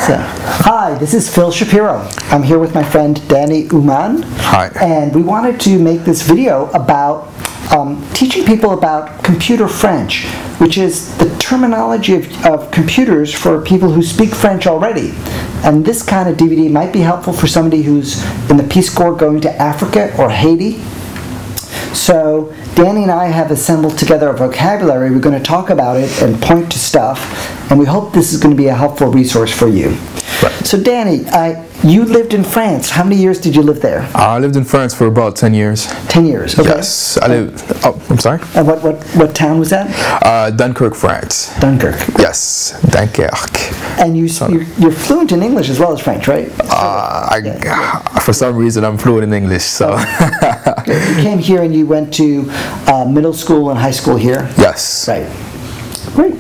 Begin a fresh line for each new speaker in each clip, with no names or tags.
So, hi, this is Phil Shapiro. I'm here with my friend Danny Uman.
Hi.
And we wanted to make this video about teaching people about computer French, which is the terminology of computers for people who speak French already. And this kind of DVD might be helpful for somebody who's in the Peace Corps going to Africa or Haiti. So Danny and I have assembled together a vocabulary. We're going to talk about it and point to stuff, and we hope this is going to be a helpful resource for you.
Right.
So Danny, you lived in France. How many years did you live there?
I lived in France for about 10 years.
10 years, okay.
Yes. I'm sorry?
And what town was that?
Dunkirk, France.
Dunkirk.
Yes, Dunkirk.
And you're fluent in English as well as French, right?
For some reason, I'm fluent in English, so.
You came here and you went to middle school and high school here?
Yes.
Right. Great.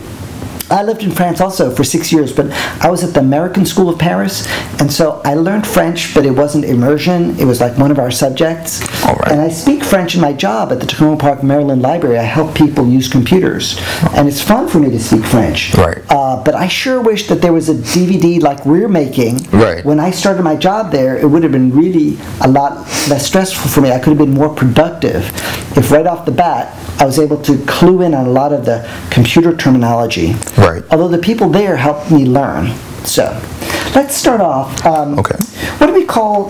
I lived in France also for 6 years, but I was at the American School of Paris, and so I learned French, but it wasn't immersion. It was like one of our subjects.
All right.
And I speak French in my job at the Tacoma Park, Maryland Library. I help people use computers, and it's fun for me to speak French.
Right.
But I sure wish that there was a DVD like we're making.
Right.
When I started my job there, it would have been really a lot less stressful for me. I could have been more productive if right off the bat I was able to clue in on a lot of the computer terminology.
Right.
Although the people there helped me learn. So, let's start off.
Okay.
What do we call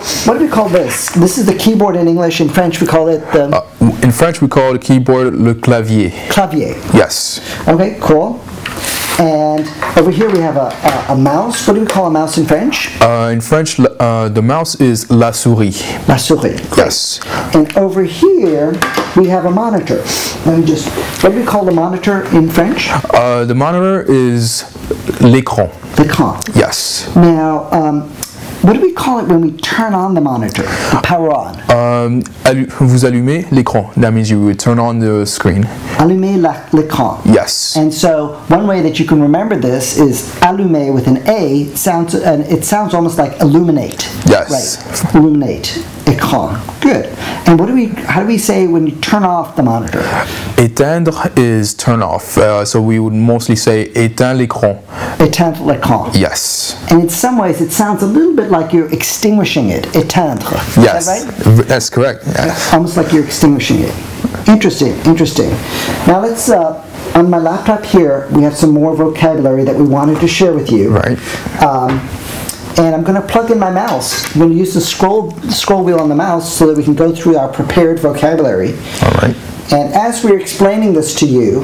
this? This is the keyboard in English. In French, we call it the
In French, we call the keyboard le clavier.
clavier.
Yes.
Okay, cool. And over here we have a mouse. What do we call a mouse in French?
In French, the mouse is la souris.
La souris.
Yes.
And over here we have a monitor. Let me just. What do we call the monitor in French?
The monitor is l'écran.
L'écran.
Yes.
Now, what do we call it when we turn on the monitor? The power on.
Vous allumez l'écran. That means you would turn on the screen.
Allumer l'écran.
Yes.
And so one way that you can remember this is allumer with an A. It sounds almost like illuminate.
Yes.
Right. Illuminate. Écran. Good. And how do we say when you turn off the monitor?
Éteindre is turn off. So we would mostly say éteins l'écran.
Éteindre l'écran.
Yes.
And in some ways it sounds a little bit like you're extinguishing it. Éteindre.
Yes.
Is that right?
That's correct. Yeah.
Almost like you're extinguishing it. Interesting, interesting. Now let's, on my laptop here, we have some more vocabulary that we wanted to share with you.
Right.
And I'm going to plug in my mouse. I'm going to use the scroll wheel on the mouse so that we can go through our prepared vocabulary.
All right.
And as we're explaining this to you,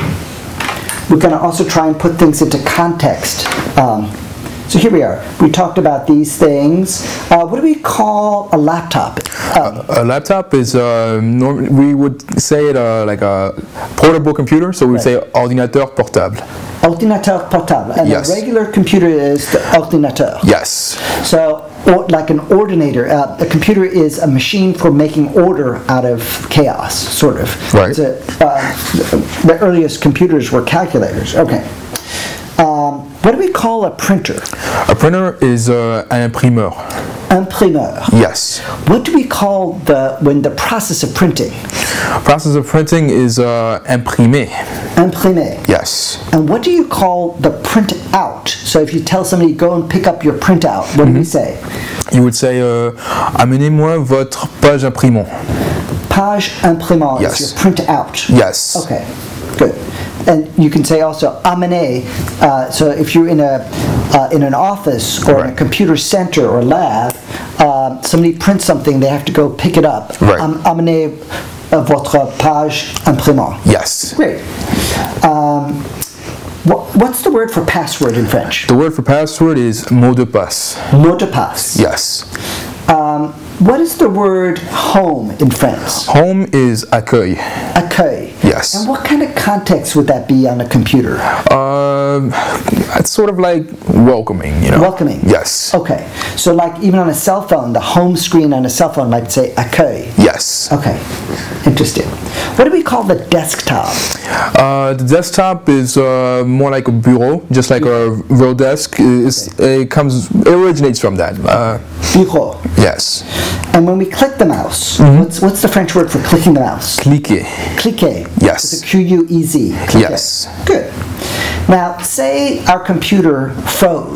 we're going to also try and put things into context. So here we are. We talked about these things. What do we call a laptop?
A laptop is we would say it like a portable computer. So we would say ordinateur portable.
Ordinateur portable. And
Yes.
a regular computer is the ordinateur.
Yes.
So, like an ordinator, a computer is a machine for making order out of chaos, sort of.
Right.
The earliest computers were calculators. Okay. What do we call a printer?
A printer is un imprimeur.
Imprimeur.
Yes.
What do we call the process of printing?
Process of printing is imprimer.
Imprimer.
Yes.
And what do you call the print out? So if you tell somebody go and pick up your printout, what do we say?
You would say amenez-moi votre page imprimante.
Page imprimante
Yes.
is your print out.
Yes.
Okay, good. And you can say also amener. So if you're in an office or in a computer center or lab, somebody prints something, they have to go pick it up.
Right.
Amenez votre page imprimante.
Yes.
Great. What's the word for password in French?
The word for password is mot de passe.
Mot de passe.
Yes.
What is the word home in France?
Home is accueil.
Accueil.
Yes.
And what kind of context would that be on a computer?
It's sort of like welcoming, you know.
Welcoming.
Yes.
Okay. So like even on a cell phone, the home screen on a cell phone might say accueil.
Yes.
Okay. Interesting. What do we call the desktop?
The desktop is more like a bureau, just like a real desk. It originates from that.
Bureau.
Yes.
And when we click the mouse, what's the French word for clicking the mouse?
Cliquer.
Cliquer.
Yes.
It's a Q-U-E-Z. Cliquer.
Yes.
Good. Now, say our computer froze.